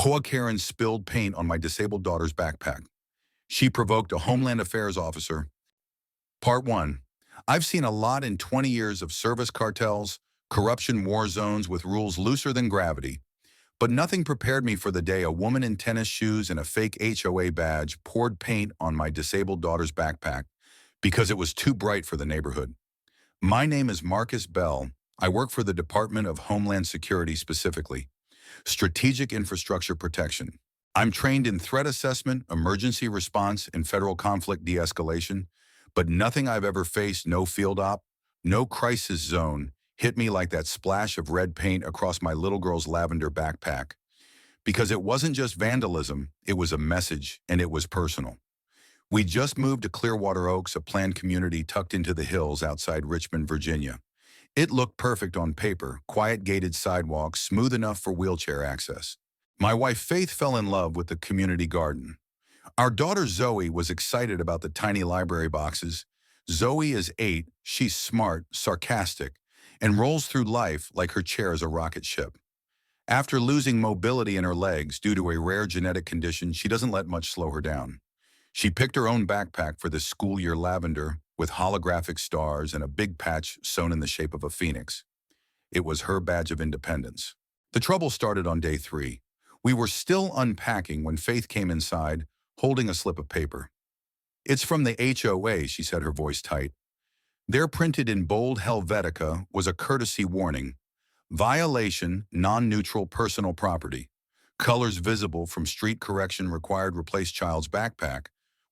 HOA Karen spilled paint on my disabled daughter's backpack. She provoked a Homeland Affairs officer. Part 1. I've seen a lot in 20 years of service cartels, corruption war zones with rules looser than gravity. But nothing prepared me for the day a woman in tennis shoes and a fake HOA badge poured paint on my disabled daughter's backpack because it was too bright for the neighborhood. My name is Marcus Bell. I work for the Department of Homeland Security specifically. Strategic Infrastructure Protection. I'm trained in threat assessment, emergency response, and federal conflict de-escalation, but nothing I've ever faced, no field op, no crisis zone, hit me like that splash of red paint across my little girl's lavender backpack. Because it wasn't just vandalism, it was a message, and it was personal. We just moved to Clearwater Oaks, a planned community tucked into the hills outside Richmond, Virginia. It looked perfect on paper, quiet gated sidewalks, smooth enough for wheelchair access. My wife Faith fell in love with the community garden. Our daughter Zoe was excited about the tiny library boxes. Zoe is 8, she's smart, sarcastic, and rolls through life like her chair is a rocket ship. After losing mobility in her legs due to a rare genetic condition, she doesn't let much slow her down. She picked her own backpack for this school year lavender with holographic stars and a big patch sewn in the shape of a phoenix. It was her badge of independence. The trouble started on day 3. We were still unpacking when Faith came inside, holding a slip of paper. "It's from the HOA," she said, her voice tight. There, printed in bold Helvetica, was a courtesy warning. Violation, non-neutral personal property. Colors visible from street correction required replace child's backpack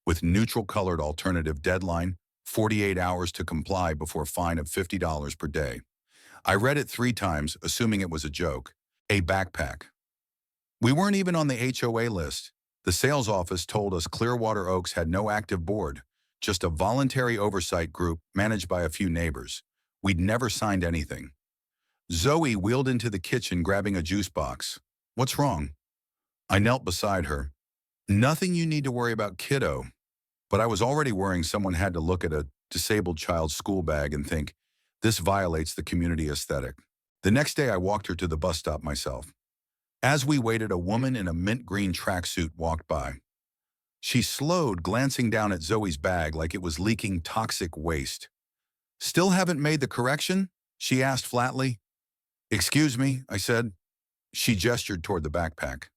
with neutral-colored alternative deadline, 48 hours to comply before fine of $50 per day. I read it 3 times, assuming it was a joke. A backpack. We weren't even on the HOA list. The sales office told us Clearwater Oaks had no active board, just a voluntary oversight group managed by a few neighbors. We'd never signed anything. Zoe wheeled into the kitchen grabbing a juice box. "What's wrong?" I knelt beside her. "Nothing you need to worry about, kiddo." But I was already worrying someone had to look at a disabled child's school bag and think, this violates the community aesthetic. The next day I walked her to the bus stop myself. As we waited, a woman in a mint green tracksuit walked by. She slowed, glancing down at Zoe's bag like it was leaking toxic waste. "Still haven't made the correction?" she asked flatly. "Excuse me," I said. She gestured toward the backpack.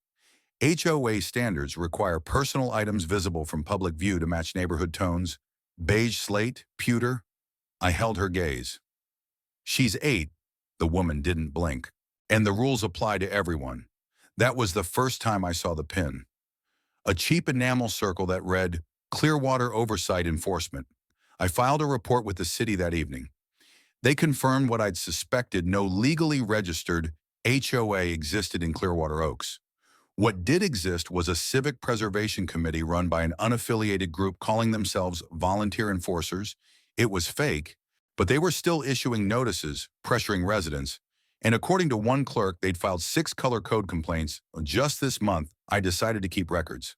HOA standards require personal items visible from public view to match neighborhood tones. Beige slate, pewter. I held her gaze. "She's 8. The woman didn't blink. "And the rules apply to everyone." That was the first time I saw the pin. A cheap enamel circle that read, "Clearwater Oversight Enforcement." I filed a report with the city that evening. They confirmed what I'd suspected: no legally registered HOA existed in Clearwater Oaks. What did exist was a civic preservation committee run by an unaffiliated group calling themselves volunteer enforcers. It was fake, but they were still issuing notices, pressuring residents. And according to one clerk, they'd filed 6 color code complaints. Just this month, I decided to keep records.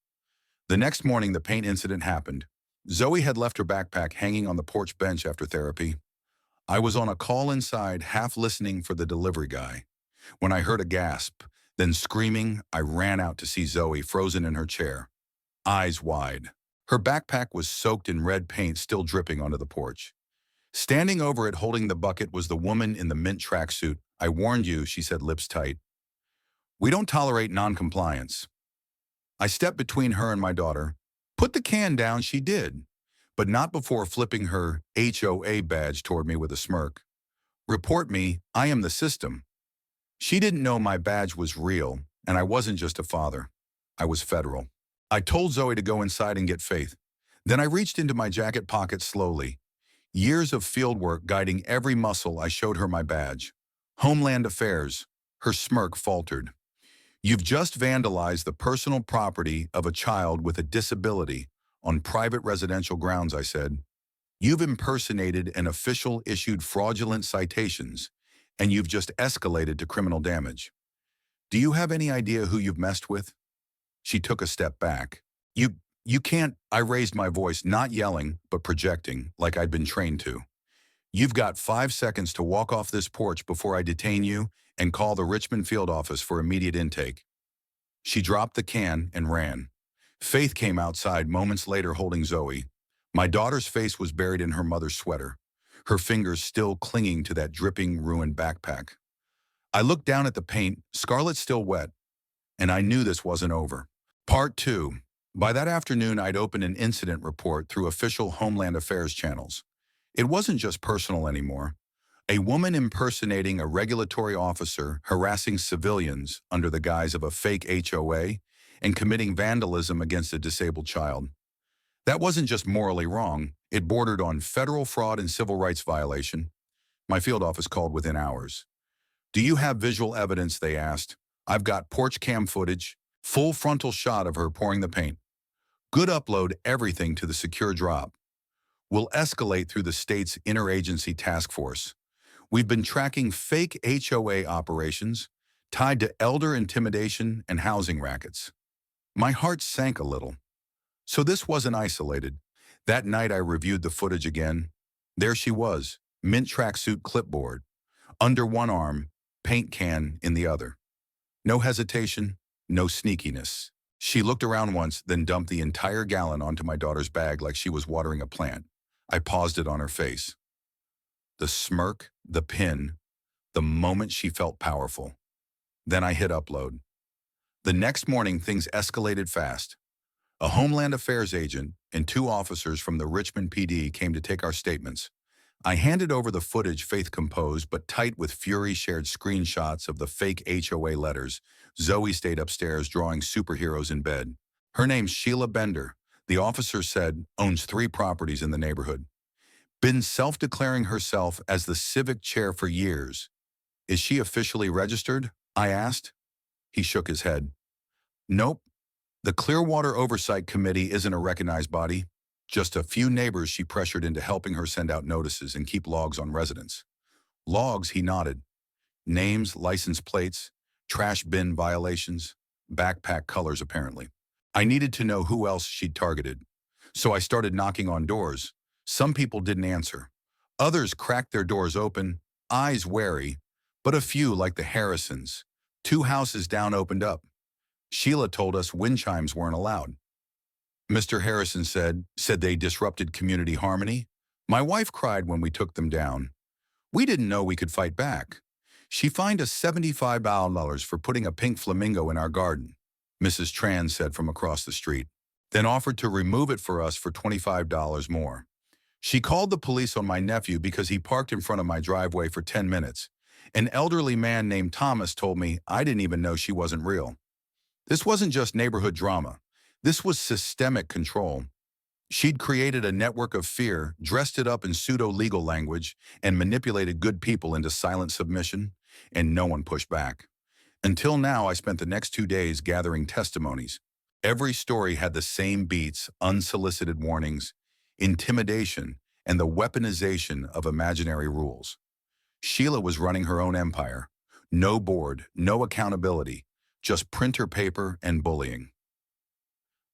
The next morning, the paint incident happened. Zoe had left her backpack hanging on the porch bench after therapy. I was on a call inside, half listening for the delivery guy. When I heard a gasp, then screaming, I ran out to see Zoe frozen in her chair, eyes wide. Her backpack was soaked in red paint still dripping onto the porch. Standing over it holding the bucket was the woman in the mint tracksuit. "I warned you," she said, lips tight. "We don't tolerate non-compliance." I stepped between her and my daughter. "Put the can down," she did, but not before flipping her HOA badge toward me with a smirk. "Report me, I am the system." She didn't know my badge was real, and I wasn't just a father. I was federal. I told Zoe to go inside and get Faith. Then I reached into my jacket pocket slowly. Years of field work guiding every muscle, I showed her my badge. Homeland Affairs. Her smirk faltered. "You've just vandalized the personal property of a child with a disability on private residential grounds," I said. "You've impersonated an official, issued fraudulent citations, and you've just escalated to criminal damage. Do you have any idea who you've messed with?" She took a step back. You can't," I raised my voice, not yelling, but projecting, like I'd been trained to. "You've got 5 seconds to walk off this porch before I detain you and call the Richmond field office for immediate intake." She dropped the can and ran. Faith came outside moments later holding Zoe. My daughter's face was buried in her mother's sweater, her fingers still clinging to that dripping, ruined backpack. I looked down at the paint, scarlet still wet, and I knew this wasn't over. Part 2. By that afternoon, I'd opened an incident report through official Homeland Affairs channels. It wasn't just personal anymore. A woman impersonating a regulatory officer harassing civilians under the guise of a fake HOA and committing vandalism against a disabled child. That wasn't just morally wrong, it bordered on federal fraud and civil rights violation. My field office called within hours. "Do you have visual evidence?" they asked. "I've got porch cam footage, full frontal shot of her pouring the paint." "Good, upload everything to the secure drop. We'll escalate through the state's interagency task force. We've been tracking fake HOA operations tied to elder intimidation and housing rackets." My heart sank a little. So this wasn't isolated. That night I reviewed the footage again. There she was, mint tracksuit, clipboard, under one arm, paint can in the other. No hesitation, no sneakiness. She looked around once, then dumped the entire gallon onto my daughter's bag like she was watering a plant. I paused it on her face. The smirk, the pin, the moment she felt powerful. Then I hit upload. The next morning, things escalated fast. A Homeland Affairs agent and 2 officers from the Richmond PD came to take our statements. I handed over the footage Faith composed, but tight with fury shared screenshots of the fake HOA letters. Zoe stayed upstairs drawing superheroes in bed. Her name's Sheila Bender, the officer said, owns 3 properties in the neighborhood. Been self-declaring herself as the civic chair for years. "Is she officially registered?" I asked. He shook his head. "Nope. The Clearwater Oversight Committee isn't a recognized body. Just a few neighbors she pressured into helping her send out notices and keep logs on residents." "Logs," he nodded. "Names, license plates, trash bin violations, backpack colors apparently." I needed to know who else she'd targeted. So I started knocking on doors. Some people didn't answer. Others cracked their doors open, eyes wary, but a few, like the Harrisons, 2 houses down, opened up. Sheila told us wind chimes weren't allowed. Mr. Harrison said they disrupted community harmony. My wife cried when we took them down. We didn't know we could fight back. She fined us $75 for putting a pink flamingo in our garden, Mrs. Tran said from across the street, then offered to remove it for us for $25 more. She called the police on my nephew because he parked in front of my driveway for 10 minutes. An elderly man named Thomas told me I didn't even know she wasn't real. This wasn't just neighborhood drama. This was systemic control. She'd created a network of fear, dressed it up in pseudo-legal language, and manipulated good people into silent submission, and no one pushed back. Until now, I spent the next 2 days gathering testimonies. Every story had the same beats: unsolicited warnings, intimidation, and the weaponization of imaginary rules. Sheila was running her own empire. No board, no accountability, just printer paper and bullying.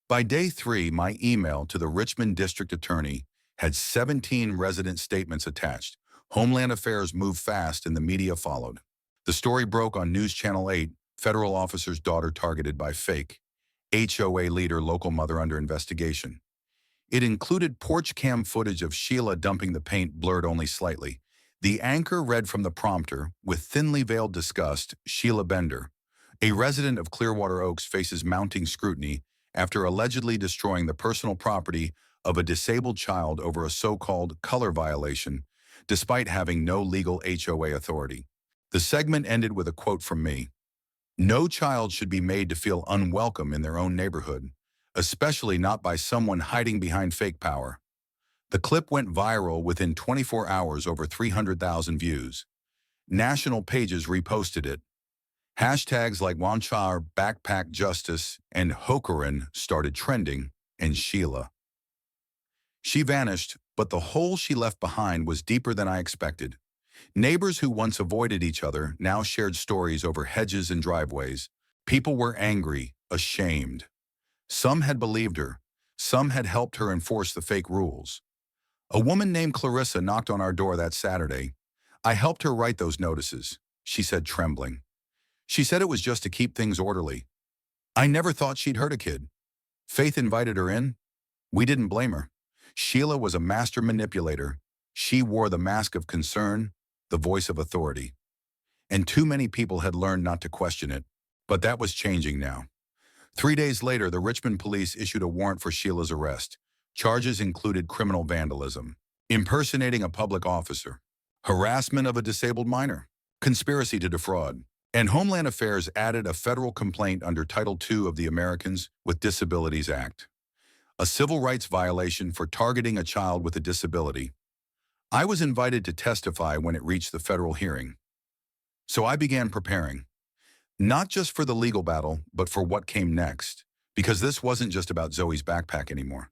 By day 3, my email to the Richmond District Attorney had 17 resident statements attached. Homeland Affairs moved fast and the media followed. The story broke on News Channel 8, federal officer's daughter targeted by fake HOA leader, local mother under investigation. It included porch cam footage of Sheila dumping the paint, blurred only slightly. The anchor read from the prompter, with thinly veiled disgust, "Sheila Bender, a resident of Clearwater Oaks, faces mounting scrutiny after allegedly destroying the personal property of a disabled child over a so-called color violation, despite having no legal HOA authority." The segment ended with a quote from me. "No child should be made to feel unwelcome in their own neighborhood, especially not by someone hiding behind fake power." The clip went viral within 24 hours, over 300,000 views. National pages reposted it. Hashtags like Wanchar, Backpack Justice, and Hokaran started trending, and Sheila. She vanished, but the hole she left behind was deeper than I expected. Neighbors who once avoided each other now shared stories over hedges and driveways. People were angry, ashamed. Some had believed her. Some had helped her enforce the fake rules. A woman named Clarissa knocked on our door that Saturday. "I helped her write those notices," she said, trembling. "She said it was just to keep things orderly." I never thought she'd hurt a kid. Faith invited her in. We didn't blame her. Sheila was a master manipulator. She wore the mask of concern, the voice of authority. And too many people had learned not to question it. But that was changing now. 3 days later, the Richmond police issued a warrant for Sheila's arrest. Charges included criminal vandalism, impersonating a public officer, harassment of a disabled minor, conspiracy to defraud, and Homeland Affairs added a federal complaint under Title II of the Americans with Disabilities Act, a civil rights violation for targeting a child with a disability. I was invited to testify when it reached the federal hearing. So I began preparing, not just for the legal battle, but for what came next, because this wasn't just about Zoe's backpack anymore.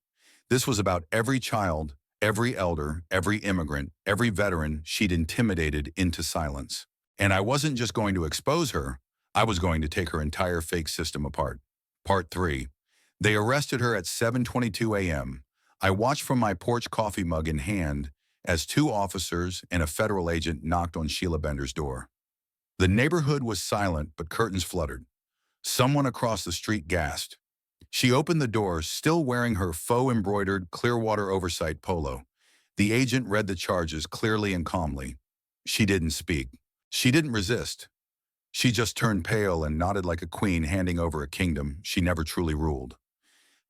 This was about every child, every elder, every immigrant, every veteran she'd intimidated into silence. And I wasn't just going to expose her, I was going to take her entire fake system apart. Part 3. They arrested her at 7:22 a.m. I watched from my porch, coffee mug in hand, as 2 officers and a federal agent knocked on Sheila Bender's door. The neighborhood was silent, but curtains fluttered. Someone across the street gasped. She opened the door, still wearing her faux-embroidered Clearwater Oversight polo. The agent read the charges clearly and calmly. She didn't speak. She didn't resist. She just turned pale and nodded like a queen handing over a kingdom she never truly ruled.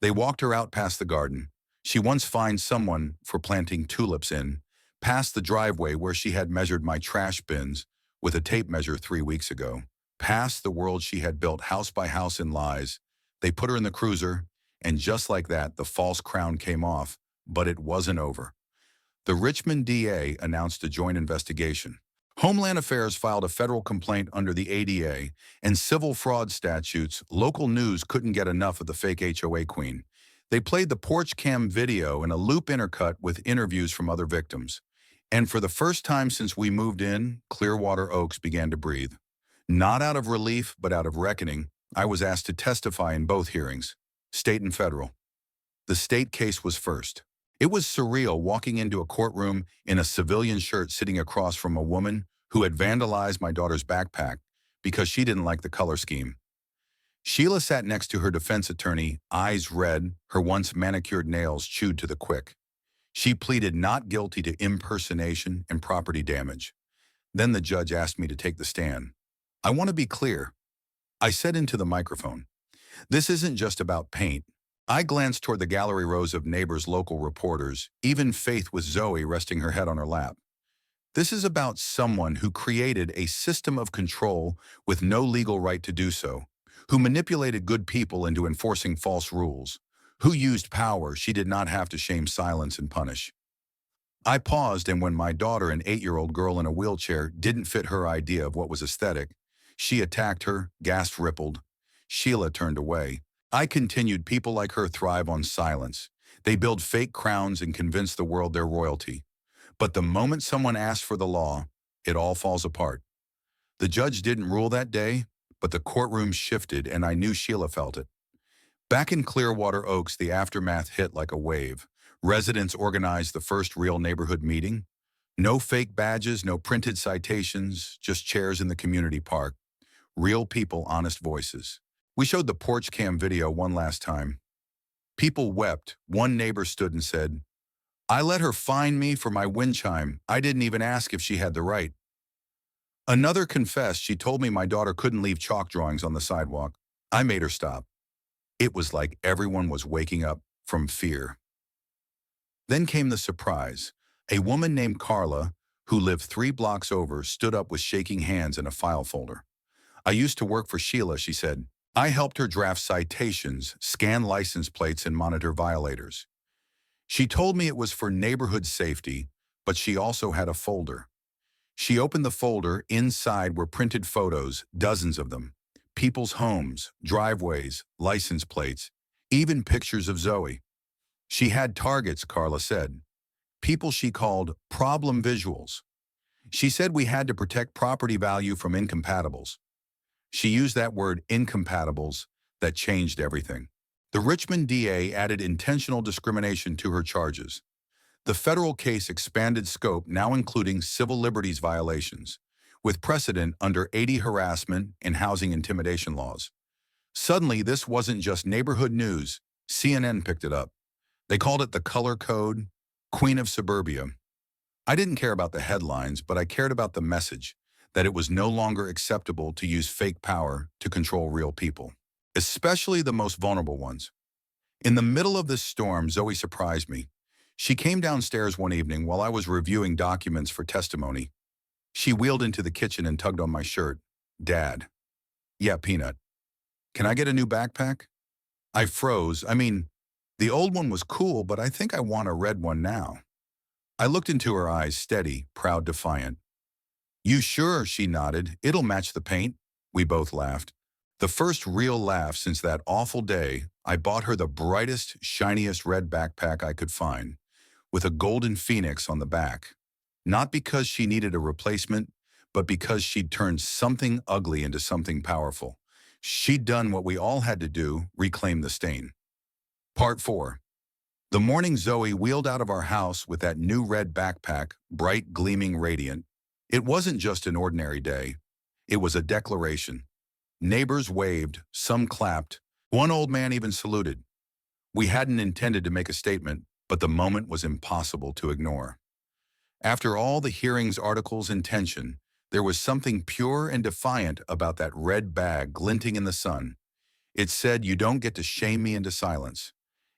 They walked her out past the garden. She once fined someone for planting tulips in, past the driveway where she had measured my trash bins with a tape measure 3 weeks ago, past the world she had built house by house in lies. They put her in the cruiser, and just like that, the false crown came off, but it wasn't over. The Richmond DA announced a joint investigation. Homeland Affairs filed a federal complaint under the ADA and civil fraud statutes. Local news couldn't get enough of the fake HOA queen. They played the porch cam video in a loop intercut with interviews from other victims. And for the first time since we moved in, Clearwater Oaks began to breathe. Not out of relief, but out of reckoning, I was asked to testify in both hearings, state and federal. The state case was first. It was surreal walking into a courtroom in a civilian shirt sitting across from a woman who had vandalized my daughter's backpack because she didn't like the color scheme. Sheila sat next to her defense attorney, eyes red, her once manicured nails chewed to the quick. She pleaded not guilty to impersonation and property damage. Then the judge asked me to take the stand. I want to be clear. I said into the microphone, this isn't just about paint. I glanced toward the gallery rows of neighbors, local reporters, even Faith with Zoe resting her head on her lap. This is about someone who created a system of control with no legal right to do so, who manipulated good people into enforcing false rules, who used power she did not have to shame, silence, and punish. I paused, and when my daughter, an 8-year-old girl in a wheelchair, didn't fit her idea of what was aesthetic, she attacked her, gasps rippled. Sheila turned away. I continued, people like her thrive on silence. They build fake crowns and convince the world they're royalty. But the moment someone asks for the law, it all falls apart. The judge didn't rule that day, but the courtroom shifted, and I knew Sheila felt it. Back in Clearwater Oaks, the aftermath hit like a wave. Residents organized the first real neighborhood meeting. No fake badges, no printed citations, just chairs in the community park. Real people, honest voices. We showed the porch cam video one last time. People wept. One neighbor stood and said, I let her fine me for my wind chime. I didn't even ask if she had the right. Another confessed she told me my daughter couldn't leave chalk drawings on the sidewalk. I made her stop. It was like everyone was waking up from fear. Then came the surprise. A woman named Carla, who lived 3 blocks over, stood up with shaking hands and a file folder. I used to work for Sheila, she said. I helped her draft citations, scan license plates, and monitor violators. She told me it was for neighborhood safety, but she also had a folder. She opened the folder. Inside were printed photos, dozens of them. People's homes, driveways, license plates, even pictures of Zoe. She had targets, Carla said. People she called problem visuals. She said we had to protect property value from incompatibles. She used that word, incompatibles, that changed everything. The Richmond DA added intentional discrimination to her charges. The federal case expanded scope, now including civil liberties violations, with precedent under 80 harassment and housing intimidation laws. Suddenly, this wasn't just neighborhood news. CNN picked it up. They called it the color code, Queen of Suburbia. I didn't care about the headlines, but I cared about the message, that it was no longer acceptable to use fake power to control real people, especially the most vulnerable ones. In the middle of this storm, Zoe surprised me. She came downstairs one evening while I was reviewing documents for testimony. She wheeled into the kitchen and tugged on my shirt. Dad. Yeah, Peanut. Can I get a new backpack? I froze. The old one was cool, but I think I want a red one now. I looked into her eyes, steady, proud, defiant. You sure? She nodded. It'll match the paint. We both laughed. The first real laugh since that awful day. I bought her the brightest, shiniest red backpack I could find, with a golden phoenix on the back. Not because she needed a replacement, but because she'd turned something ugly into something powerful. She'd done what we all had to do, reclaim the stain. Part 4. The morning Zoe wheeled out of our house with that new red backpack, bright, gleaming, radiant. It wasn't just an ordinary day. It was a declaration. Neighbors waved, some clapped. One old man even saluted. We hadn't intended to make a statement, but the moment was impossible to ignore. After all the hearings, articles, and tension, there was something pure and defiant about that red bag glinting in the sun. It said, you don't get to shame me into silence.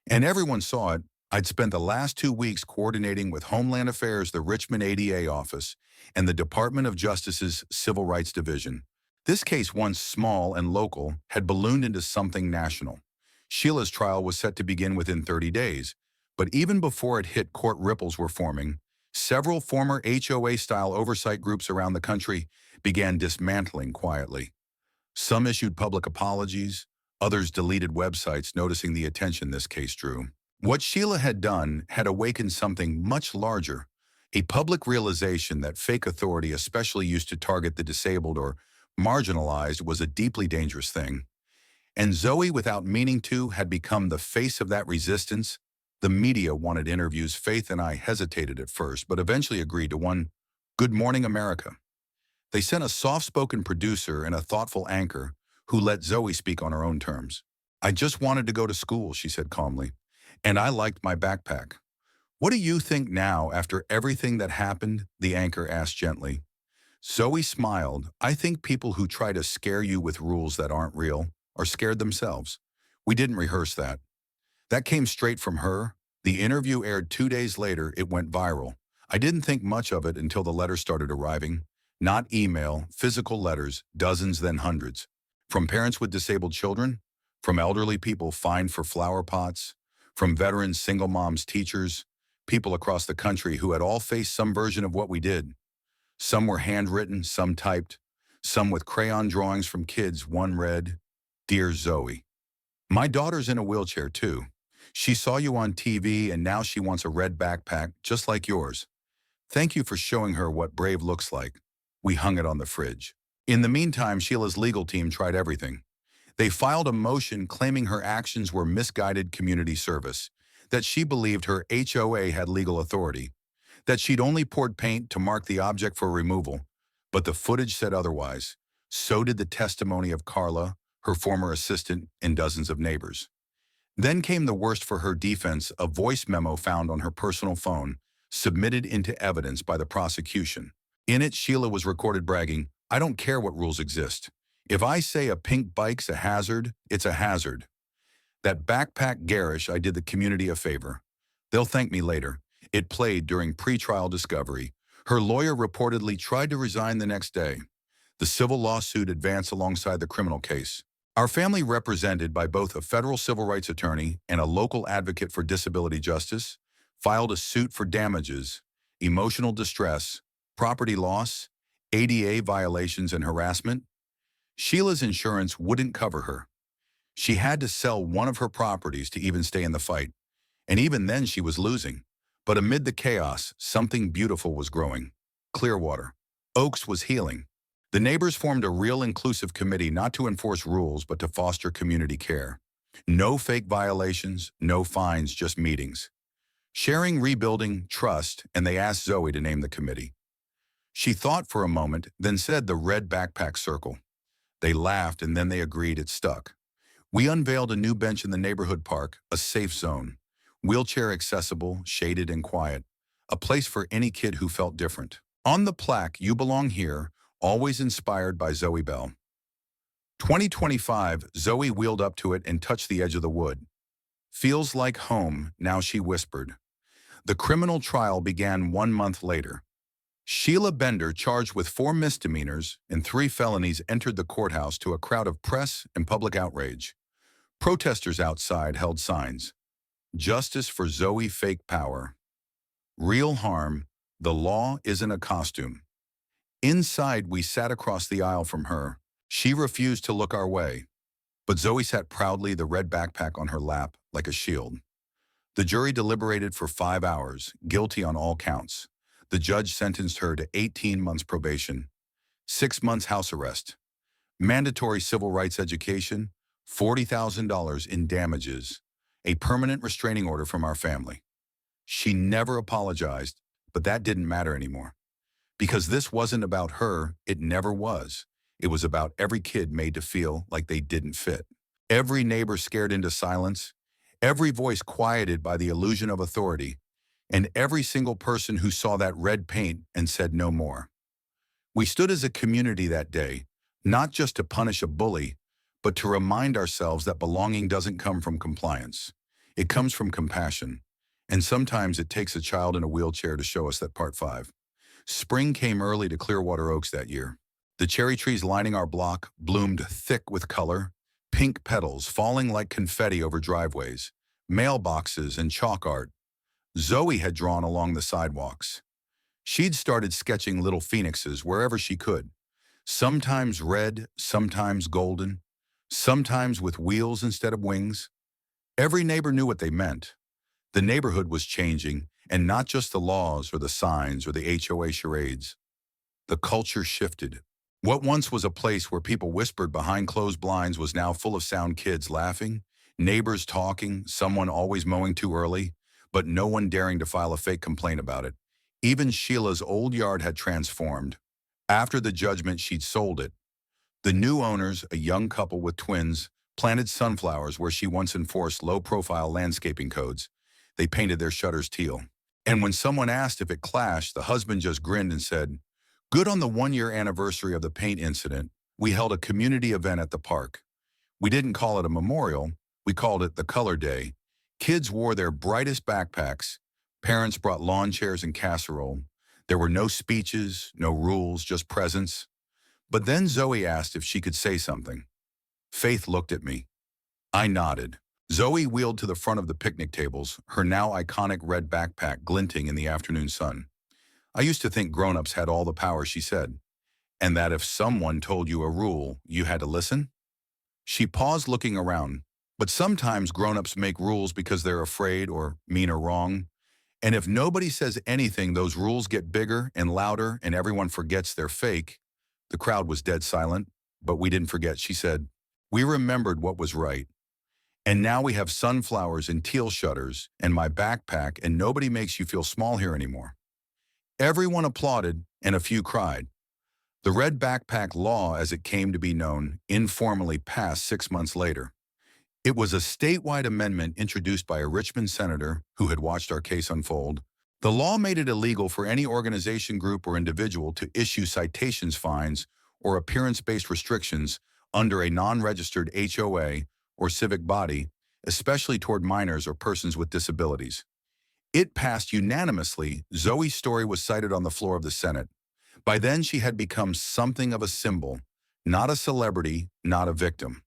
And everyone saw it. I'd spent the last 2 weeks coordinating with Homeland Affairs, the Richmond ADA office, and the Department of Justice's Civil Rights Division. This case, once small and local, had ballooned into something national. Sheila's trial was set to begin within 30 days, but even before it hit court, ripples were forming. Several former HOA-style oversight groups around the country began dismantling quietly. Some issued public apologies, others deleted websites noticing the attention this case drew. What Sheila had done had awakened something much larger, a public realization that fake authority, especially used to target the disabled or marginalized, was a deeply dangerous thing. And Zoe, without meaning to, had become the face of that resistance. The media wanted interviews. Faith and I hesitated at first, but eventually agreed to one. Good Morning America. They sent a soft-spoken producer and a thoughtful anchor who let Zoe speak on her own terms. I just wanted to go to school, she said calmly, and I liked my backpack. What do you think now after everything that happened? The anchor asked gently. Zoe smiled. I think people who try to scare you with rules that aren't real are scared themselves. We didn't rehearse that. That came straight from her. The interview aired 2 days later. It went viral. I didn't think much of it until the letters started arriving. Not email, physical letters, dozens, then hundreds. From parents with disabled children, from elderly people fined for flower pots, from veterans, single moms, teachers, people across the country who had all faced some version of what we did. Some were handwritten, some typed, some with crayon drawings from kids. One read, Dear Zoe, my daughter's in a wheelchair too. She saw you on TV and now she wants a red backpack just like yours. Thank you for showing her what brave looks like. We hung it on the fridge. In the meantime, Sheila's legal team tried everything. They filed a motion claiming her actions were misguided community service, that she believed her HOA had legal authority, that she'd only poured paint to mark the object for removal. But the footage said otherwise. So did the testimony of Carla, her former assistant, and dozens of neighbors. Then came the worst for her defense, a voice memo found on her personal phone, submitted into evidence by the prosecution. In it, Sheila was recorded bragging, I don't care what rules exist. If I say a pink bike's a hazard, it's a hazard. That backpack garish, I did the community a favor. They'll thank me later. It played during pretrial discovery. Her lawyer reportedly tried to resign the next day. The civil lawsuit advanced alongside the criminal case. Our family, represented by both a federal civil rights attorney and a local advocate for disability justice, filed a suit for damages, emotional distress, property loss, ADA violations, and harassment. Sheila's insurance wouldn't cover her. She had to sell one of her properties to even stay in the fight. And even then she was losing. But amid the chaos, something beautiful was growing. Clearwater. Oaks was healing. The neighbors formed a real inclusive committee, not to enforce rules, but to foster community care. No fake violations, no fines, just meetings. Sharing, rebuilding, trust, and they asked Zoe to name the committee. She thought for a moment, then said the red backpack circle. They laughed and then they agreed. It stuck. We unveiled a new bench in the neighborhood park, a safe zone, wheelchair accessible, shaded and quiet, a place for any kid who felt different. On the plaque, "You belong here," always inspired by Zoe Bell. 2025, Zoe wheeled up to it and touched the edge of the wood. "Feels like home," now she whispered. The criminal trial began 1 month later. Sheila Bender, charged with 4 misdemeanors and 3 felonies, entered the courthouse to a crowd of press and public outrage. Protesters outside held signs. "Justice for Zoe, fake power. Real harm, the law isn't a costume." Inside, we sat across the aisle from her. She refused to look our way. But Zoe sat proudly, the red backpack on her lap, like a shield. The jury deliberated for 5 hours, guilty on all counts. The judge sentenced her to 18 months probation, 6 months house arrest, mandatory civil rights education, $40,000 in damages, a permanent restraining order from our family. She never apologized, but that didn't matter anymore. Because this wasn't about her, it never was. It was about every kid made to feel like they didn't fit. Every neighbor scared into silence, every voice quieted by the illusion of authority, and every single person who saw that red paint and said no more. We stood as a community that day, not just to punish a bully, but to remind ourselves that belonging doesn't come from compliance. It comes from compassion. And sometimes it takes a child in a wheelchair to show us that. Part 5. Spring came early to Clearwater Oaks that year. The cherry trees lining our block bloomed thick with color, pink petals falling like confetti over driveways, mailboxes and chalk art. Zoe had drawn along the sidewalks. She'd started sketching little phoenixes wherever she could, sometimes red, sometimes golden, sometimes with wheels instead of wings. Every neighbor knew what they meant. The neighborhood was changing, and not just the laws or the signs or the HOA charades. The culture shifted. What once was a place where people whispered behind closed blinds was now full of sound, kids laughing, neighbors talking, someone always mowing too early, but no one daring to file a fake complaint about it. Even Sheila's old yard had transformed. After the judgment, she'd sold it. The new owners, a young couple with twins, planted sunflowers where she once enforced low-profile landscaping codes. They painted their shutters teal. And when someone asked if it clashed, the husband just grinned and said, "Good." On the 1-year anniversary of the paint incident, we held a community event at the park. We didn't call it a memorial, we called it the Color Day. Kids wore their brightest backpacks. Parents brought lawn chairs and casserole. There were no speeches, no rules, just presence. But then Zoe asked if she could say something. Faith looked at me. I nodded. Zoe wheeled to the front of the picnic tables, her now iconic red backpack glinting in the afternoon sun. "I used to think grown-ups had all the power," she said, "and that if someone told you a rule, you had to listen." She paused, looking around. But sometimes grown-ups make rules because they're afraid or mean or wrong. And if nobody says anything, those rules get bigger and louder and everyone forgets they're fake. The crowd was dead silent, but we didn't forget, she said. We remembered what was right. And now we have sunflowers and teal shutters and my backpack, and nobody makes you feel small here anymore. Everyone applauded and a few cried. The red backpack law, as it came to be known, informally passed 6 months later. It was a statewide amendment introduced by a Richmond senator who had watched our case unfold. The law made it illegal for any organization, group, or individual to issue citations, fines, or appearance-based restrictions under a non-registered HOA or civic body, especially toward minors or persons with disabilities. It passed unanimously. Zoe's story was cited on the floor of the Senate. By then, she had become something of a symbol, not a celebrity, not a victim.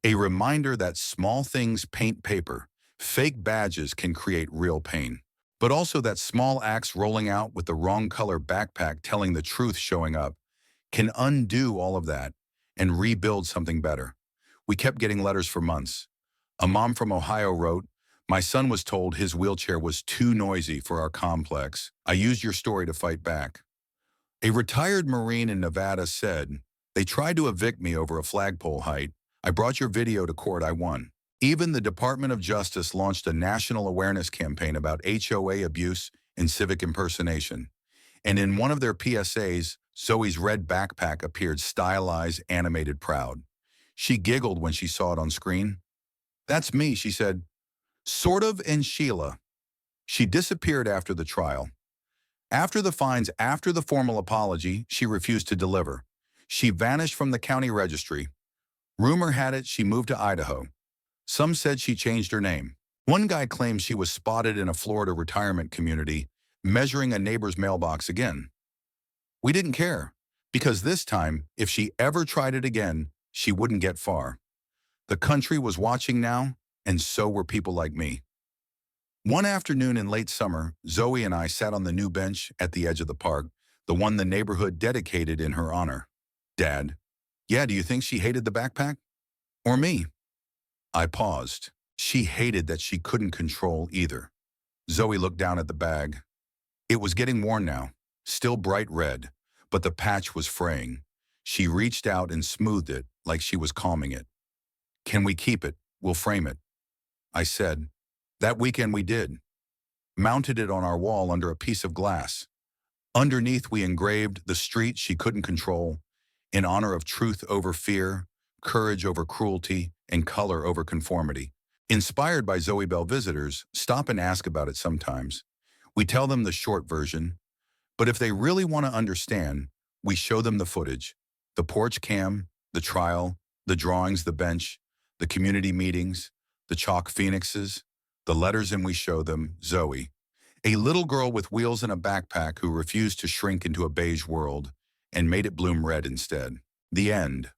A reminder that small things paint paper, fake badges can create real pain. But also that small acts, rolling out with the wrong color backpack, telling the truth, showing up, can undo all of that and rebuild something better. We kept getting letters for months. A mom from Ohio wrote, "My son was told his wheelchair was too noisy for our complex. I used your story to fight back." A retired Marine in Nevada said, "They tried to evict me over a flagpole height. I brought your video to court, I won." Even the Department of Justice launched a national awareness campaign about HOA abuse and civic impersonation. And in one of their PSAs, Zoe's red backpack appeared stylized, animated, proud. She giggled when she saw it on screen. That's me, she said. Sort of, and Sheila. She disappeared after the trial. After the fines, after the formal apology, she refused to deliver. She vanished from the county registry. Rumor had it she moved to Idaho. Some said she changed her name. One guy claimed she was spotted in a Florida retirement community, measuring a neighbor's mailbox again. We didn't care, because this time, if she ever tried it again, she wouldn't get far. The country was watching now, and so were people like me. One afternoon in late summer, Zoe and I sat on the new bench at the edge of the park, the one the neighborhood dedicated in her honor. Dad, yeah, do you think she hated the backpack? Or me? I paused. She hated that she couldn't control either. Zoe looked down at the bag. It was getting worn now, still bright red, but the patch was fraying. She reached out and smoothed it like she was calming it. Can we keep it? We'll frame it. I said. That weekend we did. Mounted it on our wall under a piece of glass. Underneath we engraved the street she couldn't control, in honor of truth over fear, courage over cruelty, and color over conformity. Inspired by Zoe Bell, visitors stop and ask about it sometimes. We tell them the short version, but if they really want to understand, we show them the footage, the porch cam, the trial, the drawings, the bench, the community meetings, the chalk phoenixes, the letters, and we show them Zoe, a little girl with wheels and a backpack who refused to shrink into a beige world and made it bloom red instead. The end.